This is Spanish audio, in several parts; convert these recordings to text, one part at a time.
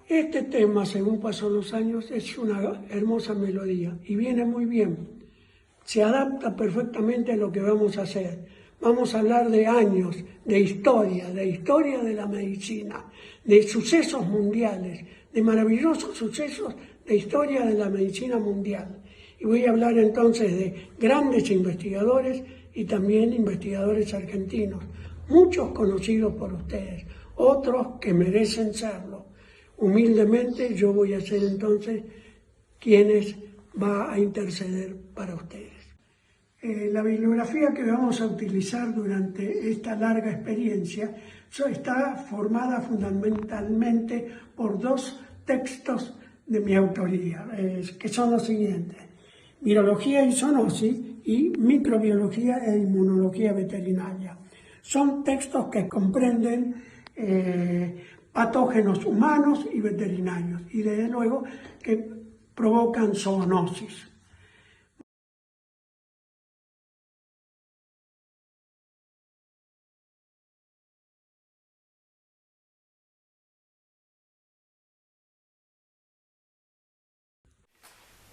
Este tema, según pasan los años, es una hermosa melodía y viene muy bien. Se adapta perfectamente a lo que vamos a hacer. Vamos a hablar de años, de historia de la medicina, de sucesos mundiales, de maravillosos sucesos de historia de la medicina mundial. Y voy a hablar entonces de grandes investigadores y también investigadores argentinos, muchos conocidos por ustedes, otros que merecen serlo. Humildemente yo voy a ser entonces quienes va a interceder para ustedes. La bibliografía que vamos a utilizar durante esta larga experiencia está formada fundamentalmente por dos textos de mi autoría, que son los siguientes: Virología y Zoonosis y Microbiología e Inmunología Veterinaria. Son textos que comprenden patógenos humanos y veterinarios, y desde luego que provocan zoonosis.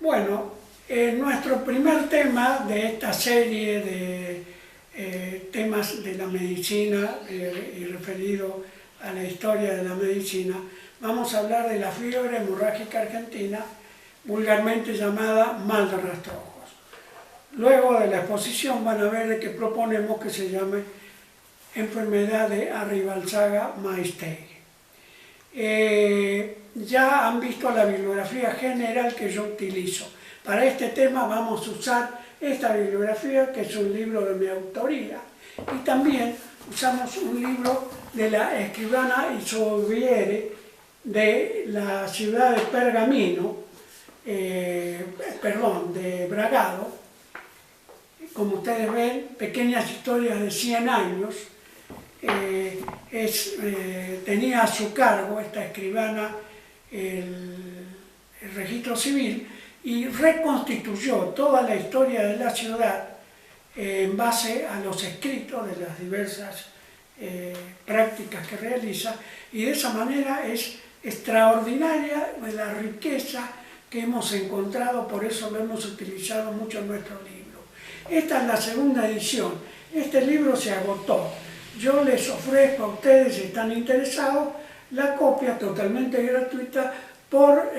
Bueno, nuestro primer tema de esta serie de temas de la medicina y referido a la historia de la medicina, vamos a hablar de la fiebre hemorrágica argentina, vulgarmente llamada mal de rastrojos. Luego de la exposición van a ver de que proponemos que se llame enfermedad de Arribalzaga-Maestegui. Ya han visto la bibliografía general que yo utilizo. Para este tema vamos a usar esta bibliografía, que es un libro de mi autoría, y también usamos un libro de la escribana Isoviere de la ciudad de Pergamino, de Bragado. Como ustedes ven, pequeñas historias de 100 años. Tenía a su cargo esta escribana el registro civil y reconstituyó toda la historia de la ciudad en base a los escritos de las diversas prácticas que realiza, y de esa manera es extraordinaria la riqueza que hemos encontrado, por eso lo hemos utilizado mucho en nuestro libro. Esta es la segunda edición, este libro se agotó. Yo les ofrezco a ustedes, si están interesados, la copia totalmente gratuita por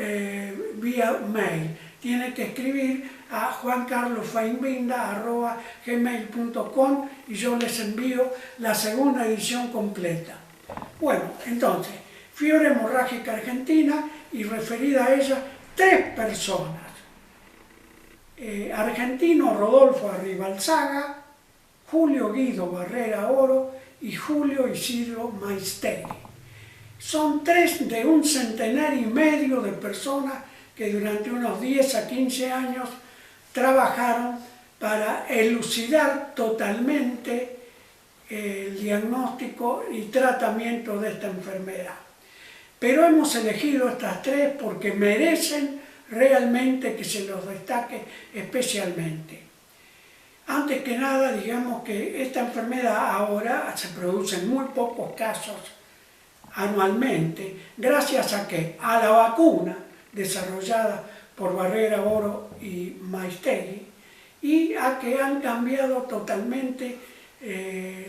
vía mail. Tienen que escribir a juancarlosfeinbinda@gmail.com y yo les envío la segunda edición completa. Bueno, entonces, fiebre hemorrágica argentina, y referida a ella 3 personas. Argentino Rodolfo Arribalzaga, Julio Guido Barrera Oro y Julio Isidro Maestegui. Son 3 de un centenar y medio de personas que durante unos 10 a 15 años trabajaron para elucidar totalmente el diagnóstico y tratamiento de esta enfermedad. Pero hemos elegido estas 3 porque merecen realmente que se los destaque especialmente. Antes que nada, digamos que esta enfermedad ahora se produce en muy pocos casos anualmente, gracias a que a la vacuna desarrollada por Barrera Oro y Maestegui, y a que han cambiado totalmente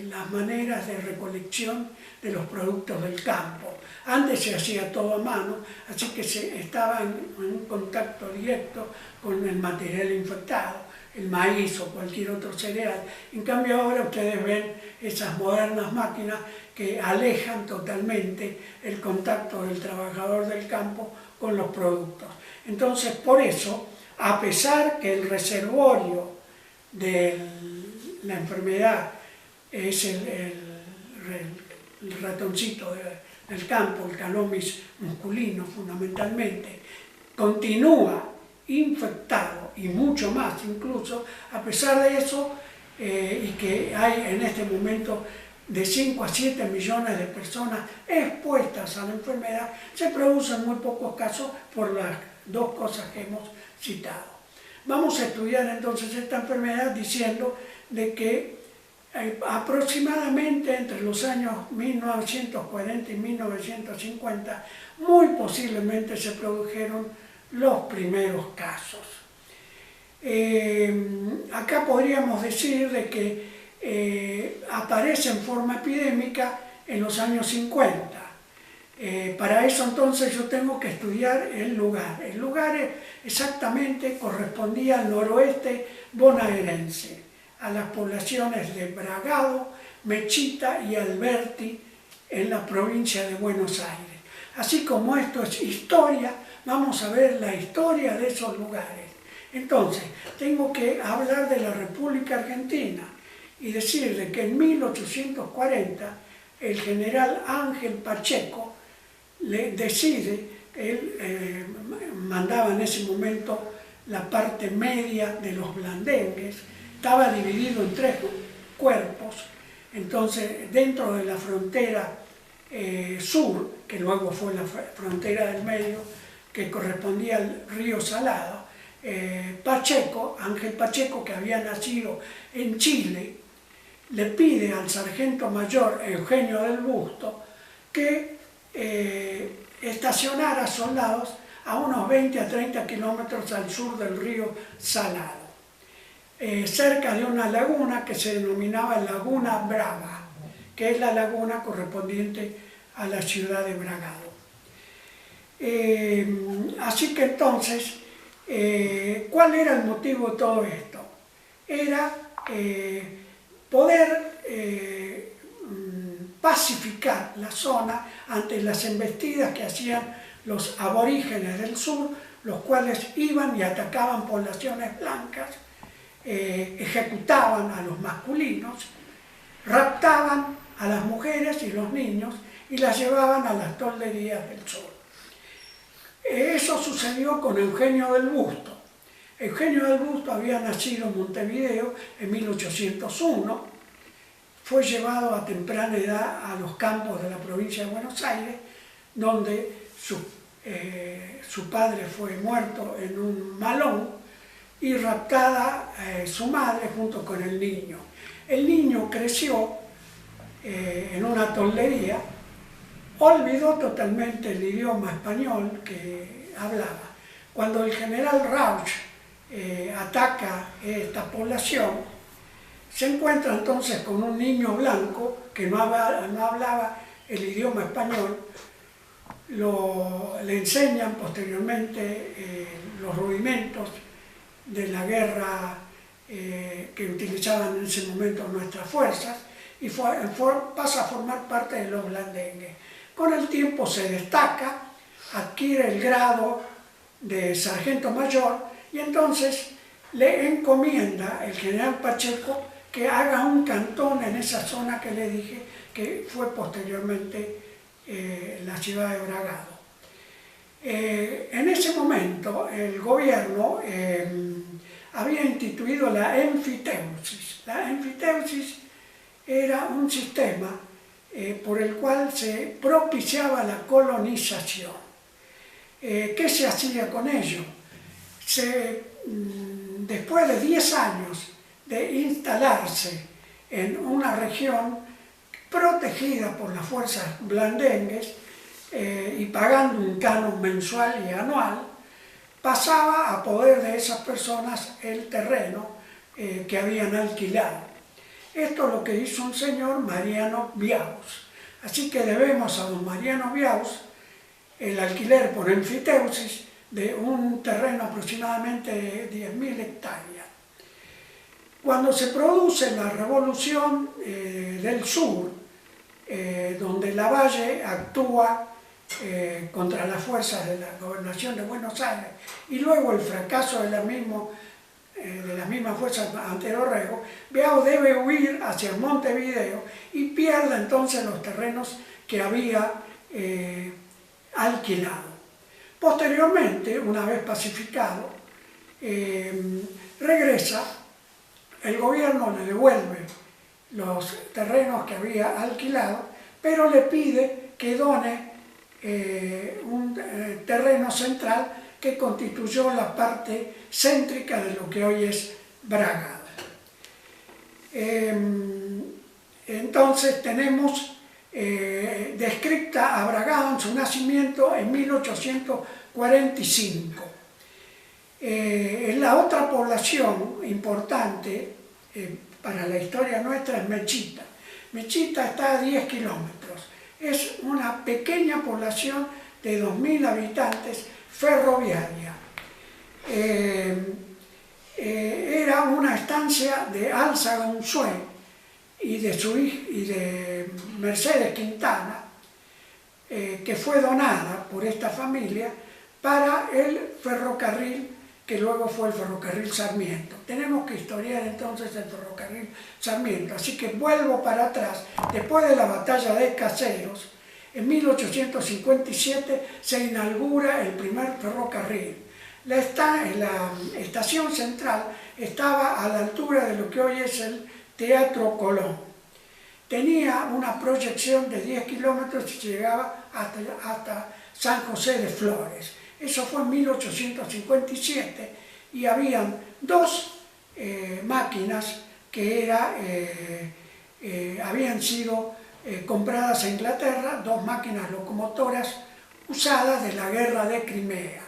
las maneras de recolección de los productos del campo. Antes se hacía todo a mano, así que se estaba en un contacto directo con el material infectado, el maíz o cualquier otro cereal. En cambio ahora ustedes ven esas modernas máquinas que alejan totalmente el contacto del trabajador del campo con los productos. Entonces, por eso, a pesar que el reservorio de la enfermedad es el ratoncito el campo, el calomis musculino fundamentalmente, continúa infectado y mucho más incluso, a pesar de eso, y que hay en este momento de 5 a 7 millones de personas expuestas a la enfermedad, se producen muy pocos casos por las dos cosas que hemos citado. Vamos a estudiar entonces esta enfermedad diciendo de que aproximadamente entre los años 1940 y 1950 muy posiblemente se produjeron los primeros casos. Acá podríamos decir de que aparece en forma epidémica en los años 50. Para eso entonces yo tengo que estudiar el lugar. El lugar exactamente correspondía al noroeste bonaerense, a las poblaciones de Bragado, Mechita y Alberti en la provincia de Buenos Aires. Así como esto es historia, vamos a ver la historia de esos lugares. Entonces, tengo que hablar de la República Argentina y decirle que en 1840 el general Ángel Pacheco decide, él mandaba en ese momento la parte media de los blandengues, estaba dividido en 3 cuerpos, entonces dentro de la frontera sur, que luego fue la frontera del medio, que correspondía al río Salado, Pacheco, Ángel Pacheco, que había nacido en Chile, le pide al sargento mayor Eugenio del Busto que estacionara soldados a unos 20 a 30 kilómetros al sur del río Salado, cerca de una laguna que se denominaba Laguna Brava, que es la laguna correspondiente a la ciudad de Bragado. Así que entonces, ¿cuál era el motivo de todo esto? Era poder pacificar la zona ante las embestidas que hacían los aborígenes del sur, los cuales iban y atacaban poblaciones blancas, ejecutaban a los masculinos, raptaban a las mujeres y los niños y las llevaban a las tolderías del sur. Eso sucedió con Eugenio del Busto. Eugenio del Busto había nacido en Montevideo en 1801, fue llevado a temprana edad a los campos de la provincia de Buenos Aires, donde su padre fue muerto en un malón y raptada su madre junto con el niño. El niño creció en una toldería, olvidó totalmente el idioma español que hablaba. Cuando el general Rauch ataca esta población, se encuentra entonces con un niño blanco que no hablaba el idioma español. Le enseñan posteriormente los rudimentos de la guerra que utilizaban en ese momento nuestras fuerzas y pasa a formar parte de los blandengues. Con el tiempo se destaca, adquiere el grado de sargento mayor y entonces le encomienda el general Pacheco que haga un cantón en esa zona que le dije que fue posteriormente la ciudad de Bragado. En ese momento el gobierno había instituido la enfiteusis. La enfiteusis era un sistema por el cual se propiciaba la colonización. ¿Qué se hacía con ello? Después de 10 años de instalarse en una región protegida por las fuerzas blandengues y pagando un canon mensual y anual, pasaba a poder de esas personas el terreno que habían alquilado. Esto es lo que hizo un señor, Mariano Biaus. Así que debemos a don Mariano Biaus el alquiler por enfiteusis de un terreno aproximadamente de 10.000 hectáreas. Cuando se produce la revolución del sur, donde Lavalle actúa contra las fuerzas de la gobernación de Buenos Aires y luego el fracaso de las mismas fuerzas ante Dorrego, Biaus debe huir hacia Montevideo y pierde entonces los terrenos que había alquilado. Posteriormente, una vez pacificado, regresa, el gobierno le devuelve los terrenos que había alquilado, pero le pide que done un terreno central que constituyó la parte céntrica de lo que hoy es Bragado. Entonces tenemos descrita a Bragado en su nacimiento en 1845. La otra población importante para la historia nuestra es Mechita. Mechita está a 10 kilómetros. Es una pequeña población de 2000 habitantes ferroviaria. Era una estancia de Alzagonzue y de su hija y de Mercedes Quintana, que fue donada por esta familia para el ferrocarril que luego fue el ferrocarril Sarmiento. Tenemos que historiar entonces el ferrocarril Sarmiento, así que vuelvo para atrás. Después de la batalla de Caseros, en 1857 se inaugura el primer ferrocarril. La estación central estaba a la altura de lo que hoy es el Teatro Colón. Tenía una proyección de 10 kilómetros y llegaba hasta San José de Flores. Eso fue en 1857 y habían dos máquinas que habían sido compradas en Inglaterra, dos máquinas locomotoras usadas de la guerra de Crimea.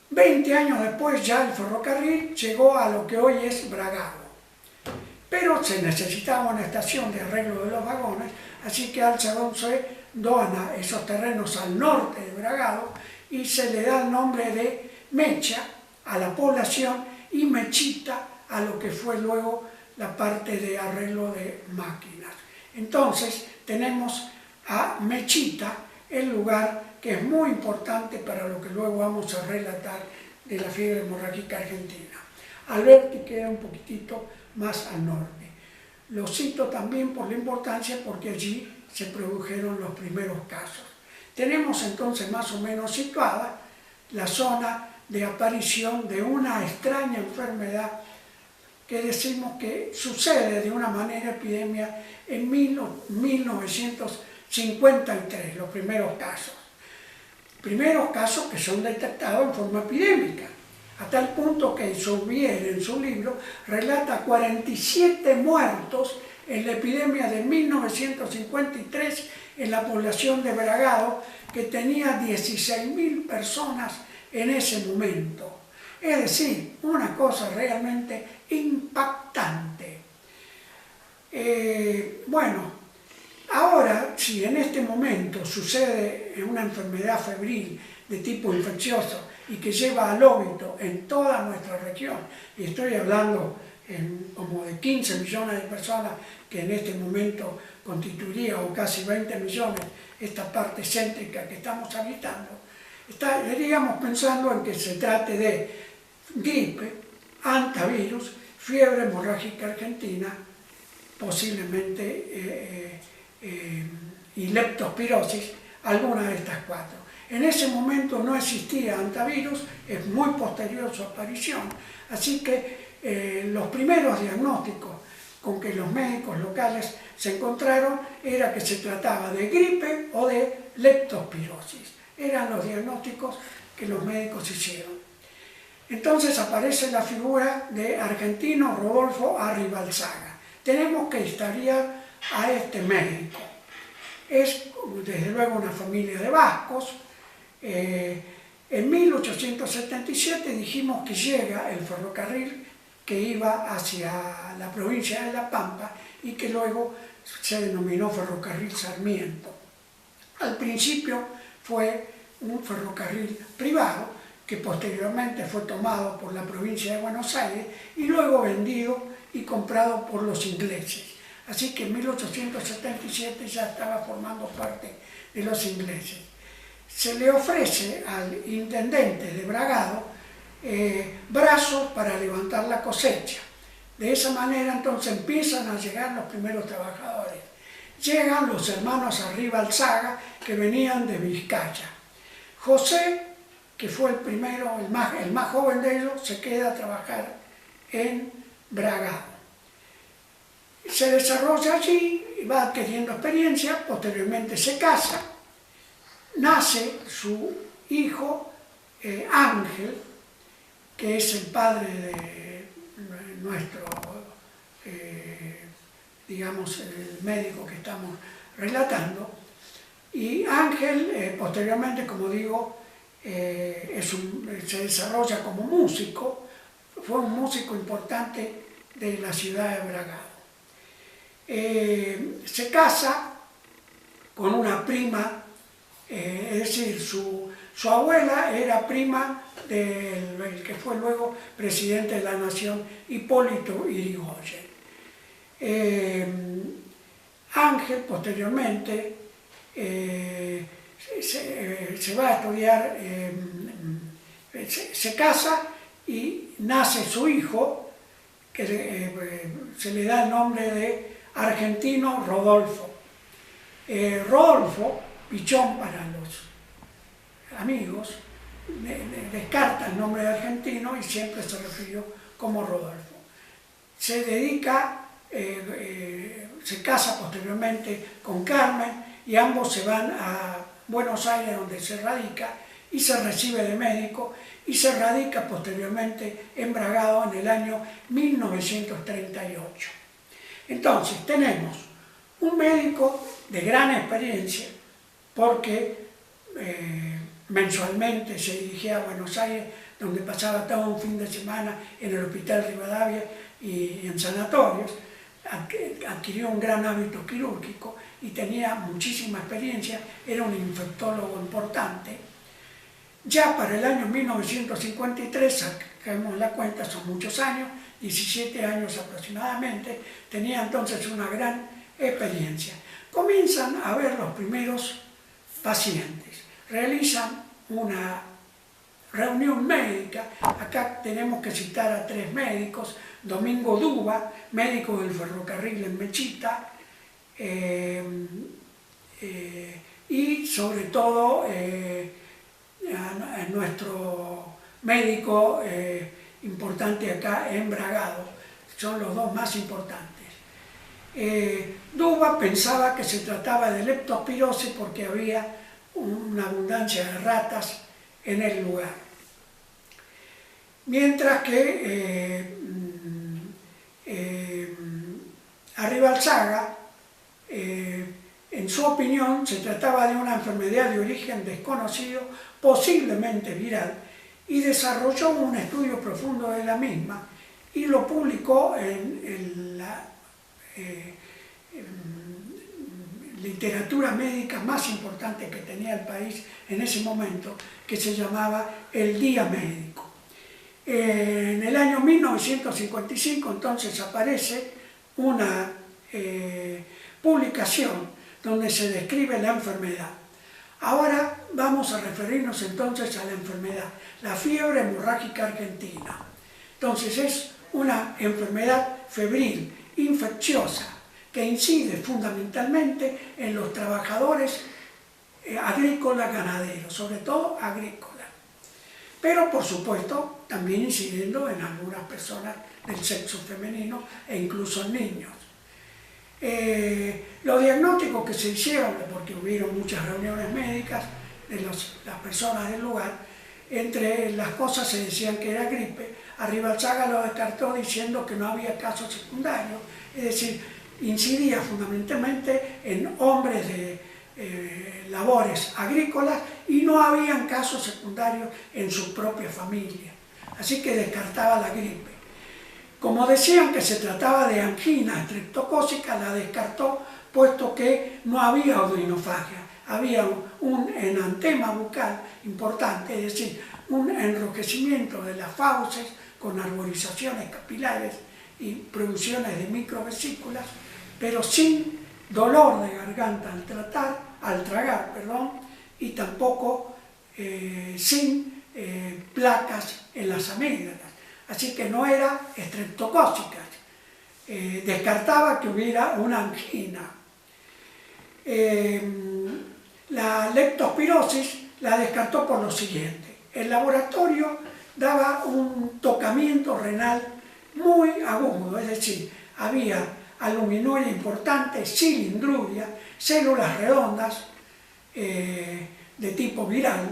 20 años después ya el ferrocarril llegó a lo que hoy es Bragado. Pero se necesitaba una estación de arreglo de los vagones, así que Alzagonzue dona esos terrenos al norte de Bragado y se le da el nombre de Mecha a la población y Mechita a lo que fue luego la parte de arreglo de máquinas. Entonces tenemos a Mechita, el lugar que es muy importante para lo que luego vamos a relatar de la fiebre hemorrágica argentina. Alberti queda un poquitito más al norte. Lo cito también por la importancia porque allí se produjeron los primeros casos. Tenemos entonces más o menos situada la zona de aparición de una extraña enfermedad que decimos que sucede de una manera epidemia en 1953, los primeros casos. Primeros casos que son detectados en forma epidémica, a tal punto que Souvier en su libro relata 47 muertos en la epidemia de 1953 en la población de Bragado, que tenía 16.000 personas en ese momento. Es decir, una cosa realmente impactante. Bueno, ahora, si en este momento sucede una enfermedad febril de tipo infeccioso y que lleva al óbito en toda nuestra región, y estoy hablando como de 15 millones de personas que en este momento constituiría, o casi 20 millones, esta parte céntrica que estamos habitando, estaríamos pensando en que se trate de gripe, hantavirus, fiebre hemorrágica argentina, posiblemente y leptospirosis, alguna de estas cuatro. En ese momento no existía hantavirus, es muy posterior su aparición, así que los primeros diagnósticos con que los médicos locales se encontraron era que se trataba de gripe o de leptospirosis. Eran los diagnósticos que los médicos hicieron. Entonces aparece la figura de Argentino Rodolfo Arribalzaga. Tenemos que historiar a este médico. Es desde luego una familia de vascos. En 1877 dijimos que llega el ferrocarril que iba hacia la provincia de La Pampa y que luego se denominó Ferrocarril Sarmiento. Al principio fue un ferrocarril privado que posteriormente fue tomado por la provincia de Buenos Aires y luego vendido y comprado por los ingleses. Así que en 1877 ya estaba formando parte de los ingleses. Se le ofrece al intendente de Bragado brazos para levantar la cosecha. De esa manera entonces empiezan a llegar los primeros trabajadores. llegan los hermanos Arribalzaga, que venían de Vizcaya. José, que fue el primero, el más joven de ellos, se queda a trabajar en Bragado. Se desarrolla allí, va adquiriendo experiencia, posteriormente se casa, nace su hijo Ángel, que es el padre de nuestro, digamos, el médico que estamos relatando. Y Ángel, posteriormente, como digo, se desarrolla como músico, fue un músico importante de la ciudad de Bragado. Se casa con una prima, es decir, su abuela era prima del que fue luego presidente de la Nación, Hipólito Yrigoyen. Ángel posteriormente se va a estudiar, se casa y nace su hijo, que se le da el nombre de Argentino Rodolfo. Rodolfo, pichón para los amigos, descarta el nombre de Argentino y siempre se refirió como Rodolfo. Se dedica, se casa posteriormente con Carmen y ambos se van a Buenos Aires, donde se radica y se recibe de médico y se radica posteriormente en Bragado en el año 1938. Entonces tenemos un médico de gran experiencia porque mensualmente se dirigía a Buenos Aires, donde pasaba todo un fin de semana en el Hospital Rivadavia y en sanatorios, adquirió un gran hábito quirúrgico y tenía muchísima experiencia, era un infectólogo importante. Ya para el año 1953, saquemos la cuenta, son muchos años, 17 años aproximadamente, tenía entonces una gran experiencia. Comienzan a ver los primeros pacientes, realizan una reunión médica. Acá tenemos que citar a 3 médicos: Domingo Duba, médico del ferrocarril en Mechita, y sobre todo a nuestro médico importante acá en Bragado. Son los dos más importantes. Duba pensaba que se trataba de leptospirosis porque había una abundancia de ratas en el lugar. Mientras que Arribalzaga, en su opinión, se trataba de una enfermedad de origen desconocido, posiblemente viral, y desarrolló un estudio profundo de la misma y lo publicó en la literatura médica más importante que tenía el país en ese momento, que se llamaba El Día Médico. En el año 1955 entonces aparece una publicación donde se describe la enfermedad. Ahora vamos a referirnos entonces a la enfermedad, la fiebre hemorrágica argentina. Entonces es una enfermedad febril, infecciosa, que incide fundamentalmente en los trabajadores agrícolas ganaderos, sobre todo agrícolas. Pero por supuesto también incidiendo en algunas personas del sexo femenino e incluso en niños. Los diagnósticos que se hicieron, porque hubieron muchas reuniones médicas de las personas del lugar, entre las cosas se decían que era gripe. Arribalzaga lo descartó diciendo que no había casos secundarios, es decir, incidía fundamentalmente en hombres de labores agrícolas y no habían casos secundarios en su propia familia. Así que descartaba la gripe. Como decían que se trataba de angina estreptocócica, la descartó, puesto que no había odinofagia, había un enantema bucal importante, es decir, un enrojecimiento de las fauces con arborizaciones capilares y producciones de microvesículas, pero sin dolor de garganta al tragar, y tampoco sin placas en las amígdalas. Así que no era estreptocócica. Descartaba que hubiera una angina. La leptospirosis la descartó por lo siguiente. El laboratorio daba un tocamiento renal muy agudo, es decir, había albuminuria importante, cilindruria, células redondas de tipo viral,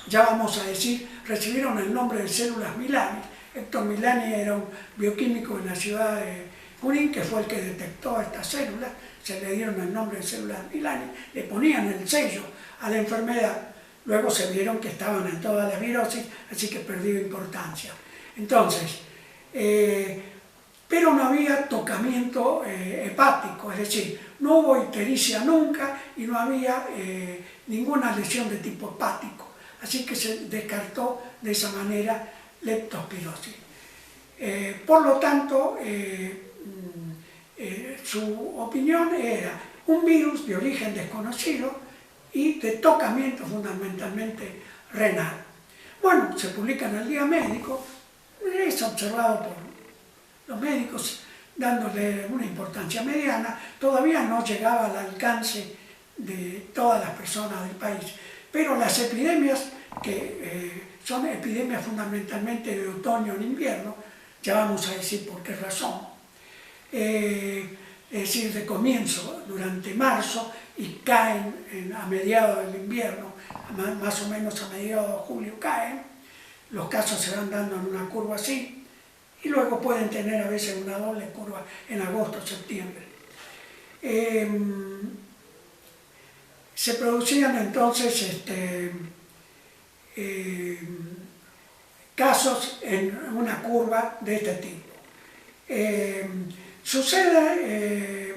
ya vamos a decir, recibieron el nombre de células Milani. Héctor Milani era un bioquímico en la ciudad de Junín, que fue el que detectó estas células, se le dieron el nombre de células Milani, le ponían el sello a la enfermedad, luego se vieron que estaban en todas las virosis, así que perdió importancia. Entonces, pero no había tocamiento hepático, es decir, no hubo ictericia nunca y no había ninguna lesión de tipo hepático, así que se descartó de esa manera leptospirosis. Por lo tanto, su opinión era un virus de origen desconocido y de tocamiento fundamentalmente renal. Bueno, se publica en el Día Médico, es observado por los médicos dándole una importancia mediana, todavía no llegaba al alcance de todas las personas del país, pero las epidemias, que son epidemias fundamentalmente de otoño en invierno, ya vamos a decir por qué razón, es decir, de comienzo durante marzo y caen a mediados del invierno, más o menos a mediados de julio caen, los casos se van dando en una curva así, y luego pueden tener a veces una doble curva en agosto, septiembre. Se producían entonces casos en una curva de este tipo. Sucede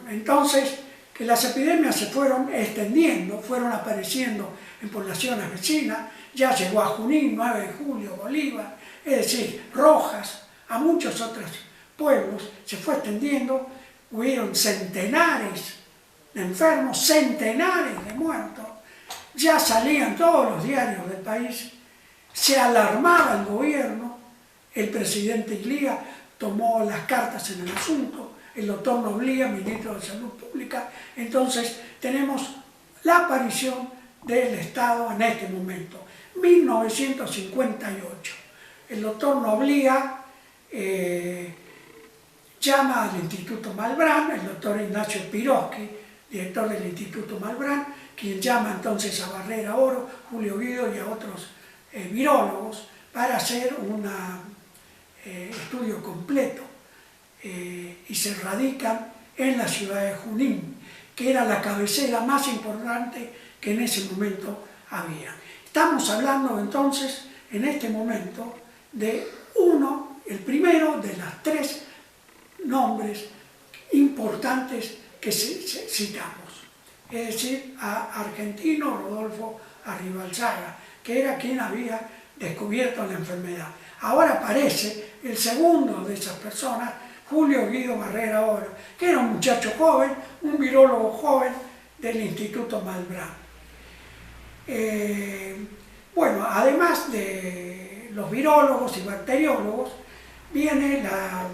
entonces que las epidemias se fueron extendiendo, fueron apareciendo en poblaciones vecinas, ya llegó a Junín, 9 de julio, Bolívar, es decir, Rojas, a muchos otros pueblos, se fue extendiendo, hubieron centenares de enfermos, centenares de muertos, ya salían todos los diarios del país, se alarmaba el gobierno, el presidente Ilía tomó las cartas en el asunto, el doctor Noblía, ministro de Salud Pública, entonces tenemos la aparición del Estado en este momento, 1958. El doctor Noblía llama al Instituto Malbrán, el doctor Ignacio Piroski, director del Instituto Malbrán, quien llama entonces a Barrera Oro, Julio Guido y a otros virólogos para hacer un estudio completo y se radican en la ciudad de Junín, que era la cabecera más importante que en ese momento había. Estamos hablando entonces, en este momento, de el primero de las tres nombres importantes que citamos, es decir, a Argentino Rodolfo Arribalzaga, que era quien había descubierto la enfermedad. Ahora aparece el segundo de esas personas, Julio Guido Barrera Oro, que era un muchacho joven, un virólogo joven del Instituto Malbrán. Bueno, además de los virólogos y bacteriólogos, viene la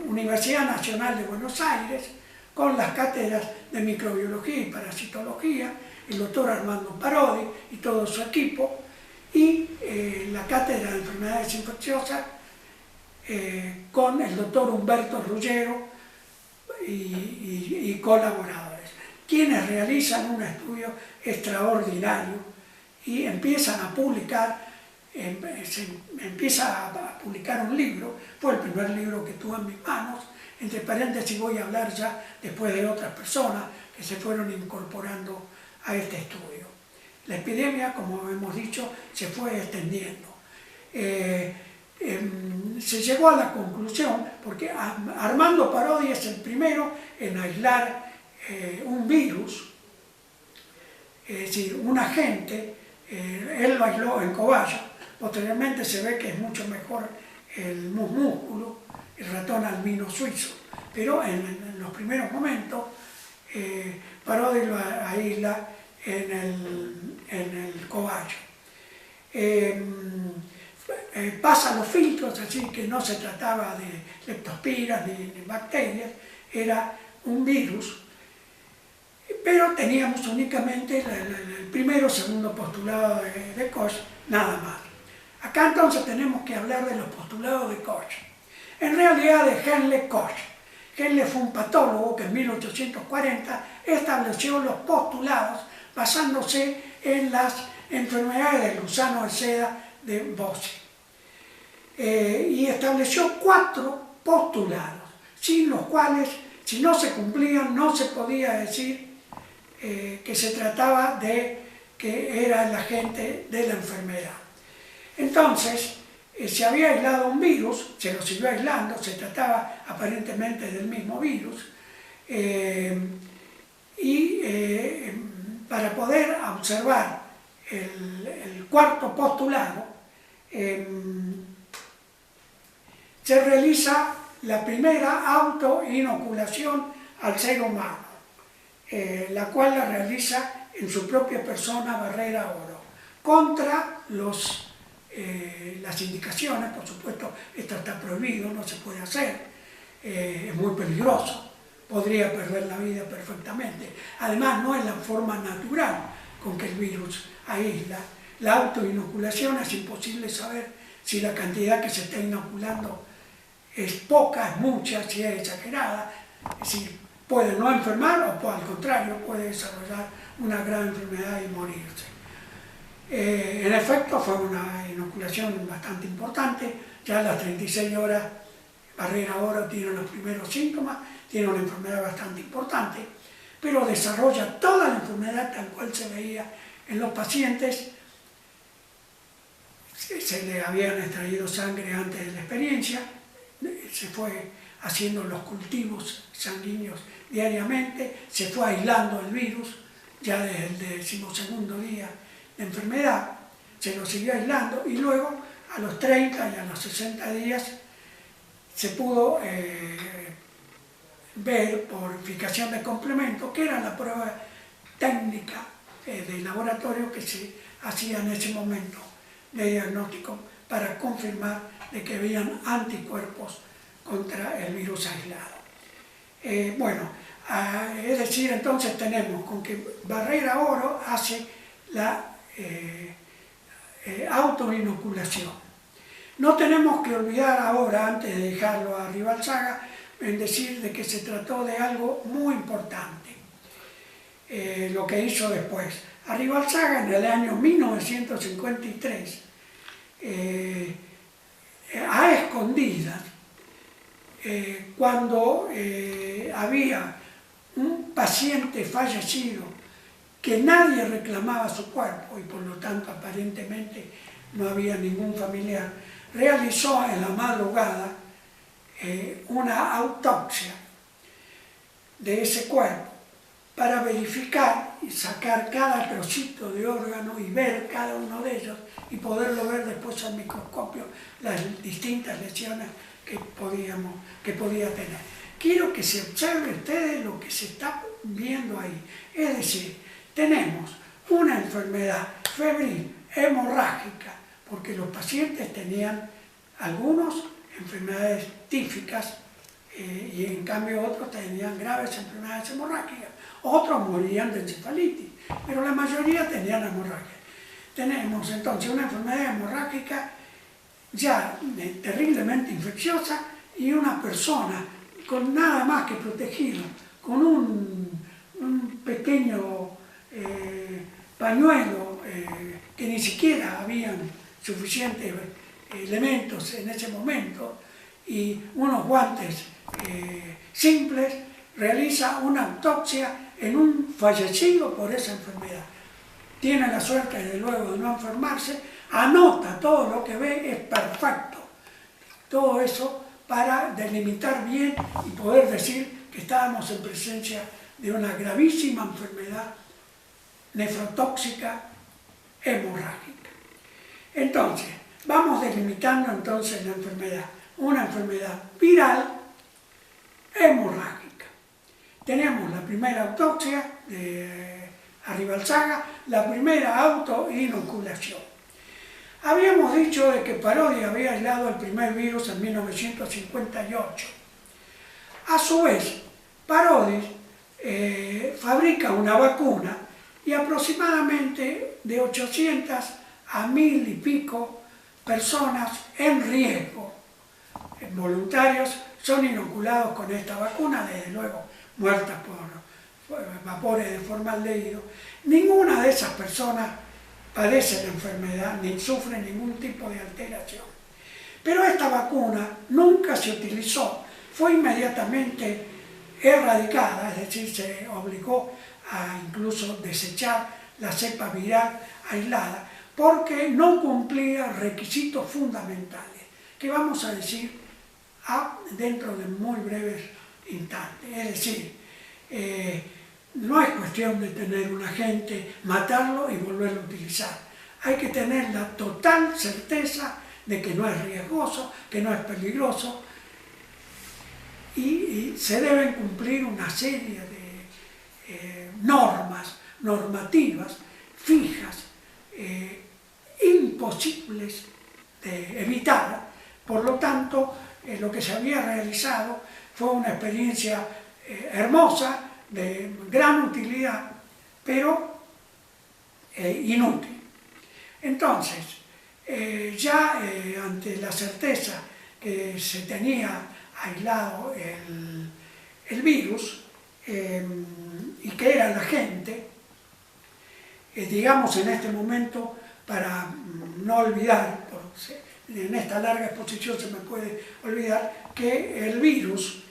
Universidad Nacional de Buenos Aires con las cátedras de microbiología y parasitología, el doctor Armando Parodi y todo su equipo, y la cátedra de enfermedades infecciosas con el doctor Humberto Ruggiero y colaboradores, quienes realizan un estudio extraordinario y empiezan a publicar, empieza a publicar un libro, fue el primer libro que tuve en mis manos, entre paréntesis voy a hablar ya después de otras personas que se fueron incorporando a este estudio. La epidemia, como hemos dicho, se fue extendiendo. Se llegó a la conclusión, porque Armando Parodi es el primero en aislar un virus, es decir, un agente, él lo aisló en cobayo, posteriormente se ve que es mucho mejor el músculo, el ratón albino suizo, pero en los primeros momentos Parodi lo aísla en el cobayo. Pasa los filtros, así que no se trataba de leptospiras ni bacterias, era un virus pero teníamos únicamente el primero o segundo postulado de Koch, nada más. Acá entonces tenemos que hablar de los postulados de Koch. En realidad de Henle Koch. Henle fue un patólogo que en 1840 estableció los postulados basándose en las enfermedades del gusano de seda de Bossi. Y estableció 4 postulados, sin los cuales, si no se cumplían, no se podía decir que se trataba de que era el agente de la enfermedad. Entonces, se había aislado un virus, se lo siguió aislando, se trataba aparentemente del mismo virus, para poder observar el 4.º postulado, se realiza la primera autoinoculación al ser humano, la cual la realiza en su propia persona Barrera Oro, contra las indicaciones. Por supuesto, esto está prohibido, no se puede hacer, es muy peligroso, podría perder la vida perfectamente. Además, no es la forma natural con que el virus aísla. La autoinoculación es imposible saber si la cantidad que se está inoculando es poca, es mucha, si es exagerada. Es decir, puede no enfermar o al contrario puede desarrollar una gran enfermedad y morirse. En efecto, fue una inoculación bastante importante. Ya a las 36 horas Barrera Oro tiene los primeros síntomas, tiene una enfermedad bastante importante, pero desarrolla toda la enfermedad tal cual se veía en los pacientes. Se le habían extraído sangre antes de la experiencia, se fue haciendo los cultivos sanguíneos diariamente, se fue aislando el virus ya desde el 12º día de enfermedad, se lo siguió aislando y luego a los 30 y a los 60 días se pudo ver por fijación de complemento, que era la prueba técnica de laboratorio que se hacía en ese momento de diagnóstico para confirmar de que habían anticuerpos contra el virus aislado. Es decir, entonces tenemos con que Barrera Oro hace la autoinoculación. No tenemos que olvidar ahora, antes de dejarlo a Rivalzaga, en decir de que se trató de algo muy importante, lo que hizo después. A Rivalzaga en el año 1953, a escondidas, cuando había un paciente fallecido que nadie reclamaba su cuerpo y por lo tanto aparentemente no había ningún familiar, realizó en la madrugada una autopsia de ese cuerpo para verificar y sacar cada trocito de órgano y ver cada uno de ellos y poderlo ver después al microscopio las distintas lesiones que podía tener. Quiero que se observe ustedes lo que se está viendo ahí. Es decir, tenemos una enfermedad febril hemorrágica, porque los pacientes tenían algunos enfermedades tíficas y en cambio otros tenían graves enfermedades hemorrágicas. Otros morían de encefalitis, pero la mayoría tenían hemorragia. Tenemos entonces una enfermedad hemorrágica ya terriblemente infecciosa y una persona con nada más que protegido, con un pequeño pañuelo que ni siquiera habían suficientes elementos en ese momento y unos guantes simples, realiza una autopsia en un fallecido por esa enfermedad. Tiene la suerte, desde luego, de no enfermarse, anota todo lo que ve, es perfecto. Todo eso para delimitar bien y poder decir que estábamos en presencia de una gravísima enfermedad nefrotóxica hemorrágica. Entonces, vamos delimitando entonces la enfermedad. Una enfermedad viral hemorrágica. Tenemos la primera autopsia de Rivalzaga, la primera autoinoculación. Habíamos dicho de que Parodi había aislado el primer virus en 1958. A su vez, Parodi fabrica una vacuna y aproximadamente de 800 a 1000 y pico personas en riesgo, voluntarios, son inoculados con esta vacuna, desde luego muertas por vapores de formaldehído. Ninguna de esas personas padece la enfermedad ni sufre ningún tipo de alteración. Pero esta vacuna nunca se utilizó, fue inmediatamente erradicada, es decir, se obligó a incluso desechar la cepa viral aislada, porque no cumplía requisitos fundamentales, que vamos a decir dentro de muy breves instantes. Es decir, no es cuestión de tener un agente, matarlo y volverlo a utilizar. Hay que tener la total certeza de que no es riesgoso, que no es peligroso, y se deben cumplir una serie de normativas fijas, imposibles de evitar. Por lo tanto, lo que se había realizado fue una experiencia hermosa, de gran utilidad, pero inútil. Entonces, ante la certeza que se tenía aislado el virus y que era la gente, digamos en este momento, para no olvidar, en esta larga exposición se me puede olvidar, que el virus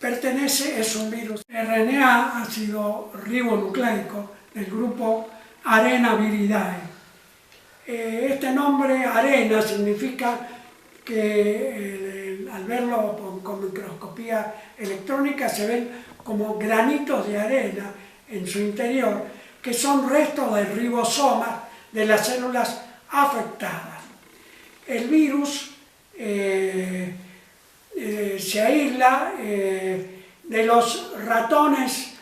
es un virus RNA, ácido ribonucleico, del grupo Arenaviridae. Este nombre, arena, significa que al verlo con microscopía electrónica se ven como granitos de arena en su interior, que son restos del ribosoma de las células afectadas. El virus se aísla de los ratones,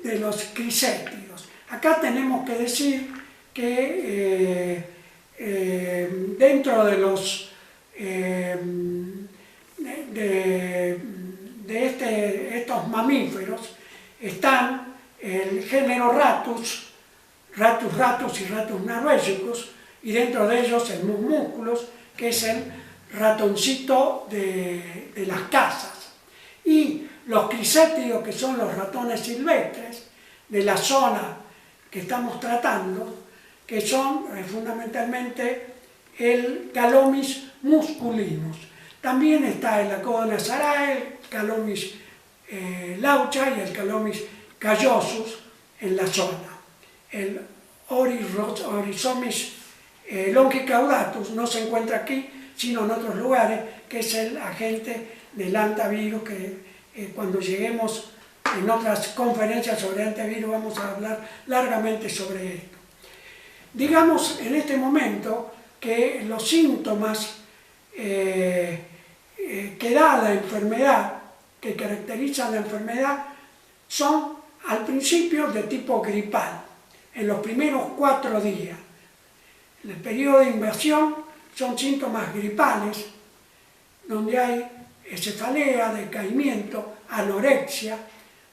de los criséptidos. Acá tenemos que decir que dentro de los estos mamíferos están el género Ratus y Ratus narvesicus, y dentro de ellos el Musculus, que es el ratoncito de las casas, y los criséptidos, que son los ratones silvestres de la zona que estamos tratando, que son fundamentalmente el Calomis musculinus. También está el Acodonas arae, el Calomis laucha y el Calomis callosus en la zona. El Oryzomys longicaudatus no se encuentra aquí, sino en otros lugares, que es el agente del antivirus, que cuando lleguemos en otras conferencias sobre antivirus vamos a hablar largamente sobre esto. Digamos en este momento que los síntomas que da la enfermedad, que caracterizan la enfermedad, son al principio de tipo gripal, en los primeros 4 días. En el periodo de invasión son síntomas gripales, donde hay cefalea, decaimiento, anorexia,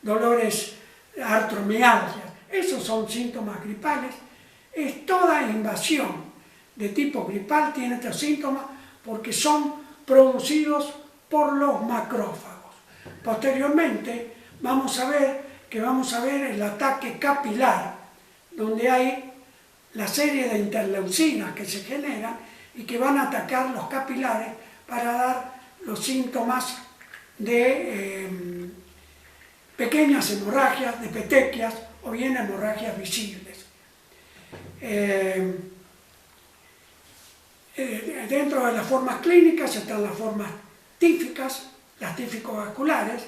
dolores, artromialgia. Esos son síntomas gripales. Es toda invasión de tipo gripal tiene estos síntomas porque son producidos por los macrófagos. Posteriormente vamos a ver el ataque capilar, donde hay la serie de interleucinas que se generan y que van a atacar los capilares para dar los síntomas de pequeñas hemorragias, de petequias o bien hemorragias visibles. Dentro de las formas clínicas están las formas tíficas, las tífico-vasculares,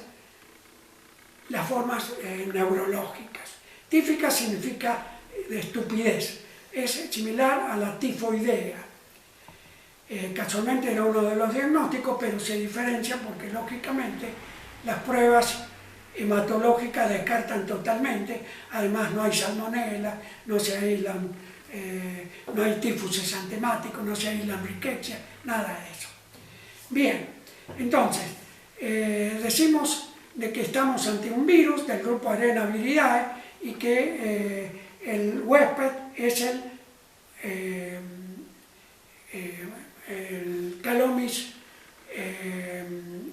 las formas neurológicas. Tífica significa de estupidez, es similar a la tifoidea. Casualmente era uno de los diagnósticos, pero se diferencia porque lógicamente las pruebas hematológicas descartan totalmente. Además no hay salmonela, no se aíslan, no hay tifus exantemático, no se aíslan rickettsias, nada de eso. Bien, entonces decimos de que estamos ante un virus del grupo Arenaviridae y que el huésped es el Calomis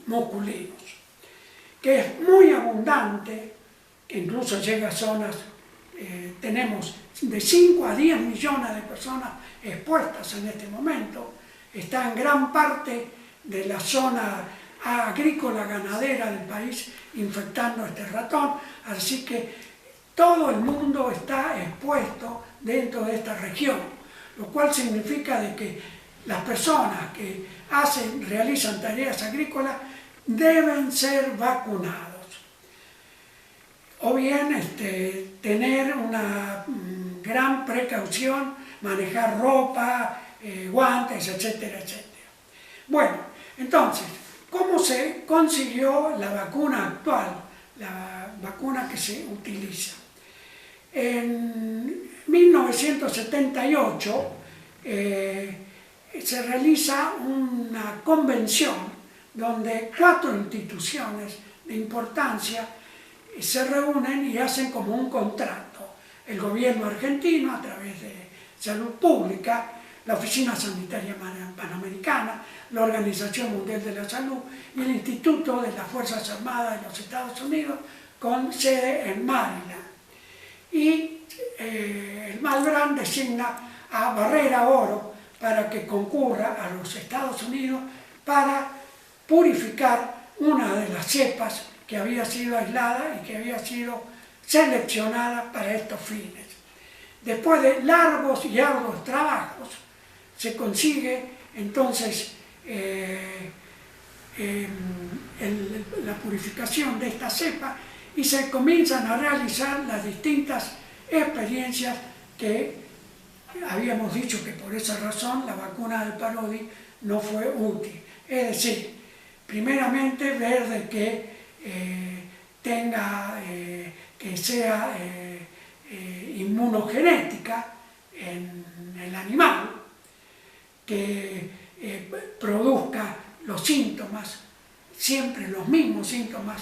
musculinus, que es muy abundante, que incluso llega a zonas, tenemos de 5 a 10 millones de personas expuestas en este momento, está en gran parte de la zona agrícola ganadera del país infectando este ratón, así que todo el mundo está expuesto dentro de esta región, lo cual significa de que las personas que realizan tareas agrícolas deben ser vacunados. O bien tener una gran precaución, manejar ropa, guantes, etcétera, etcétera. Bueno, entonces, ¿cómo se consiguió la vacuna actual, la vacuna que se utiliza? En 1978 se realiza una convención donde 4 instituciones de importancia se reúnen y hacen como un contrato. El gobierno argentino, a través de Salud Pública, la Oficina Sanitaria Panamericana, la Organización Mundial de la Salud y el Instituto de las Fuerzas Armadas de los Estados Unidos, con sede en Maryland. Y el Malbrán designa a Barrera Oro para que concurra a los Estados Unidos para purificar una de las cepas que había sido aislada y que había sido seleccionada para estos fines. Después de largos y arduos trabajos, se consigue entonces la purificación de esta cepa y se comienzan a realizar las distintas experiencias que habíamos dicho que por esa razón la vacuna del Parodi no fue útil. Es decir, primeramente ver de que que sea inmunogenética en el animal, que produzca los síntomas, siempre los mismos síntomas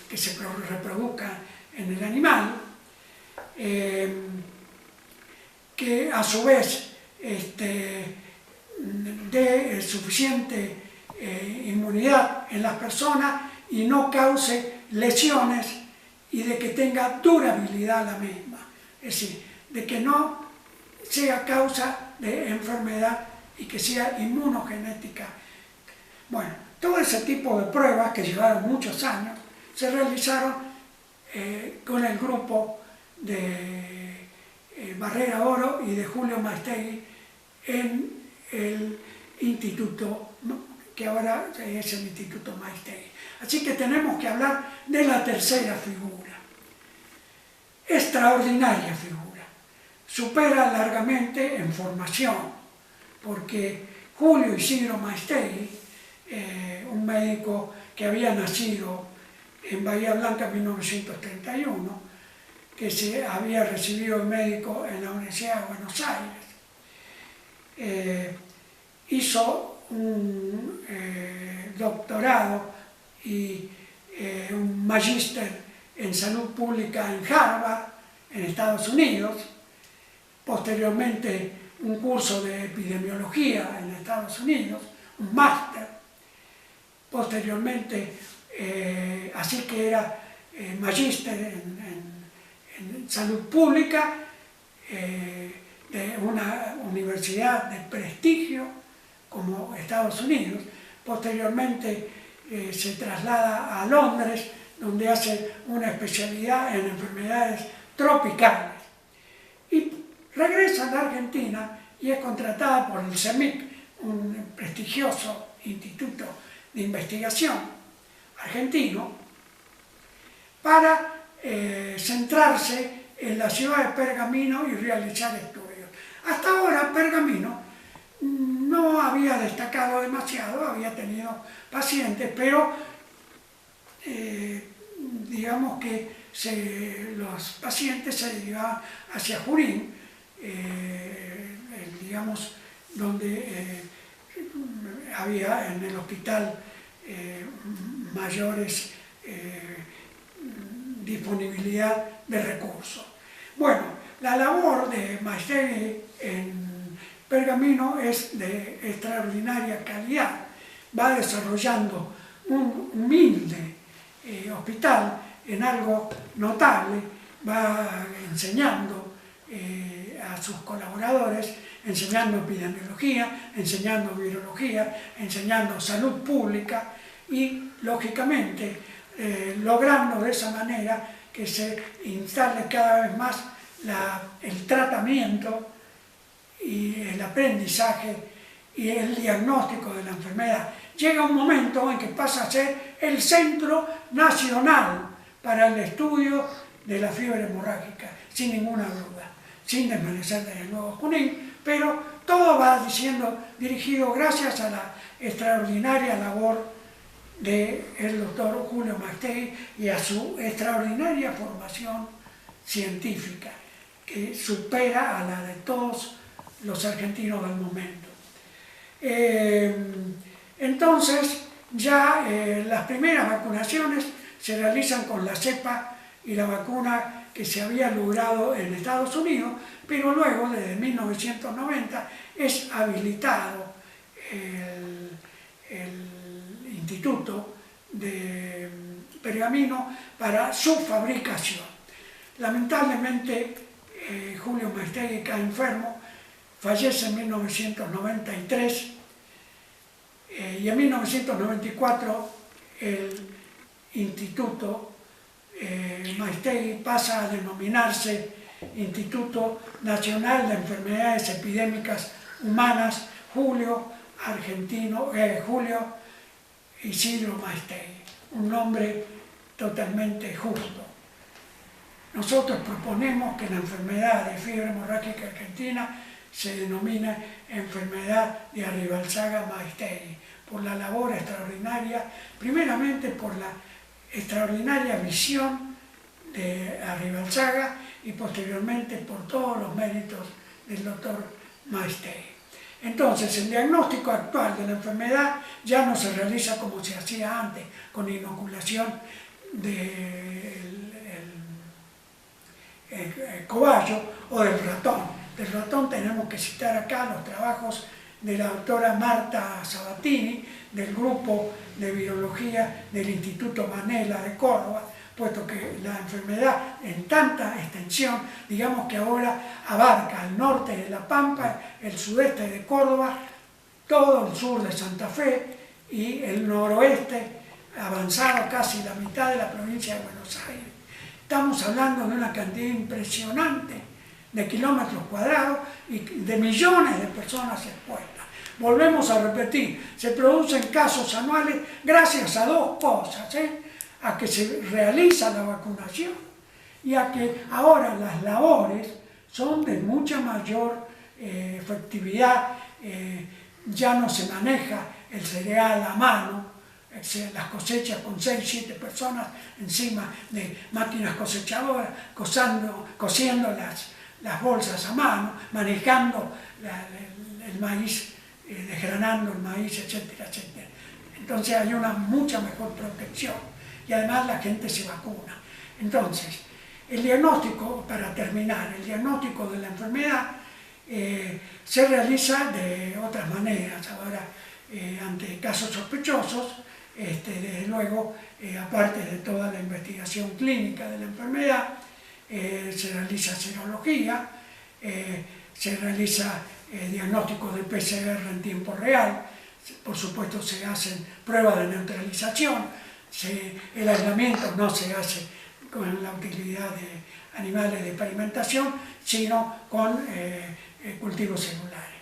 que se reproduzcan en el animal, que a su vez dé suficiente inmunidad en las personas y no cause lesiones y de que tenga durabilidad la misma, es decir, de que no sea causa de enfermedad y que sea inmunogenética. Bueno, todo ese tipo de pruebas que llevaron muchos años se realizaron con el grupo de Barrera Oro y de Julio Maistegui en el instituto, que ahora es el Instituto Maistegui. Así que tenemos que hablar de la tercera figura. Extraordinaria figura. Supera largamente en formación, porque Julio Isidro Maistegui, un médico que había nacido en Bahía Blanca en 1931, que se había recibido de médico en la Universidad de Buenos Aires, hizo un doctorado y un magíster en salud pública en Harvard, en Estados Unidos, posteriormente un curso de epidemiología en Estados Unidos, un máster, posteriormente, así que era magíster en salud pública de una universidad de prestigio como Estados Unidos. Posteriormente se traslada a Londres, donde hace una especialidad en enfermedades tropicales. Y regresa a la Argentina y es contratada por el CEMIC, un prestigioso instituto de investigación argentino, para centrarse en la ciudad de Pergamino y realizar estudios. Hasta ahora Pergamino no había destacado demasiado, había tenido pacientes, pero digamos que los pacientes se derivaban hacia Junín, digamos, donde había en el hospital mayores disponibilidad de recursos. Bueno, la labor de Maistegui en Pergamino es de extraordinaria calidad. Va desarrollando un humilde hospital en algo notable, va enseñando a sus colaboradores, enseñando epidemiología, enseñando virología, enseñando salud pública y, lógicamente, logrando de esa manera que se instale cada vez más el tratamiento y el aprendizaje y el diagnóstico de la enfermedad. Llega un momento en que pasa a ser el centro nacional para el estudio de la fiebre hemorrágica, sin ninguna duda, sin desmerecer desde luego Junín, pero todo va dirigido gracias a la extraordinaria labor del doctor Julio Maistegui y a su extraordinaria formación científica, que supera a la de todos los argentinos del momento. Entonces, ya las primeras vacunaciones se realizan con la cepa y la vacuna que se había logrado en Estados Unidos, pero luego, desde 1990, es habilitado el Instituto de Pergamino para su fabricación. Lamentablemente, Julio Maistegui cae enfermo, fallece en 1993 y en 1994 el Instituto Maistegui pasa a denominarse Instituto Nacional de Enfermedades Epidémicas Humanas Julio Isidro Maistegui, un nombre totalmente justo. Nosotros proponemos que la enfermedad de fiebre hemorrágica argentina se denomina enfermedad de Arribalzaga-Maistegui, por la labor extraordinaria, primeramente por la extraordinaria visión de Arribalzaga y posteriormente por todos los méritos del doctor Maistegui. Entonces, el diagnóstico actual de la enfermedad ya no se realiza como se hacía antes, con inoculación del cobayo o del ratón. Del ratón tenemos que citar acá los trabajos de la doctora Marta Sabatini, del grupo de virología del Instituto Manela de Córdoba, puesto que la enfermedad en tanta extensión, digamos que ahora abarca el norte de La Pampa, el sudeste de Córdoba, todo el sur de Santa Fe y el noroeste, avanzado casi la mitad de la provincia de Buenos Aires. Estamos hablando de una cantidad impresionante de kilómetros cuadrados y de millones de personas expuestas. Volvemos a repetir, se producen casos anuales gracias a dos cosas, a que se realiza la vacunación y a que ahora las labores son de mucha mayor efectividad, ya no se maneja el cereal a mano, las cosechas con 6, 7 personas encima de máquinas cosechadoras, cosiendo las bolsas a mano, manejando el maíz, desgranando el maíz, etcétera, etcétera. Entonces hay una mucha mejor protección y además la gente se vacuna. Entonces, el diagnóstico, para terminar, el diagnóstico de la enfermedad se realiza de otras maneras. Ahora, ante casos sospechosos, desde luego, aparte de toda la investigación clínica de la enfermedad, se realiza serología, se realiza diagnóstico de PCR en tiempo real, por supuesto se hacen pruebas de neutralización, el aislamiento no se hace con la utilidad de animales de experimentación, sino con cultivos celulares.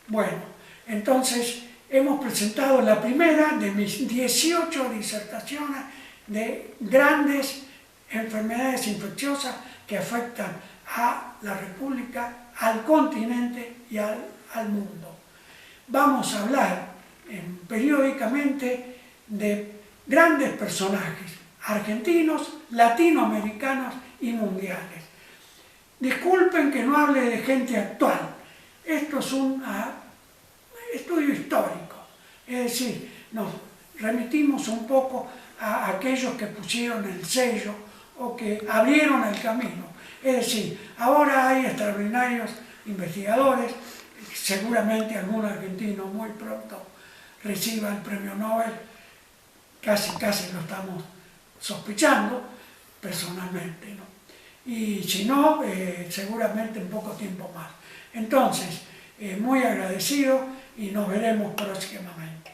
Bueno, entonces hemos presentado la primera de mis 18 disertaciones de grandes enfermedades infecciosas que afectan a la República, al continente y al mundo. Vamos a hablar periódicamente de grandes personajes argentinos, latinoamericanos y mundiales. Disculpen que no hable de gente actual, esto es un estudio histórico, es decir, remitimos un poco a aquellos que pusieron el sello o que abrieron el camino. Es decir, ahora hay extraordinarios investigadores, seguramente algún argentino muy pronto reciba el premio Nobel, casi lo estamos sospechando personalmente, ¿no? Y si no, seguramente en poco tiempo más. Entonces, muy agradecido y nos veremos próximamente.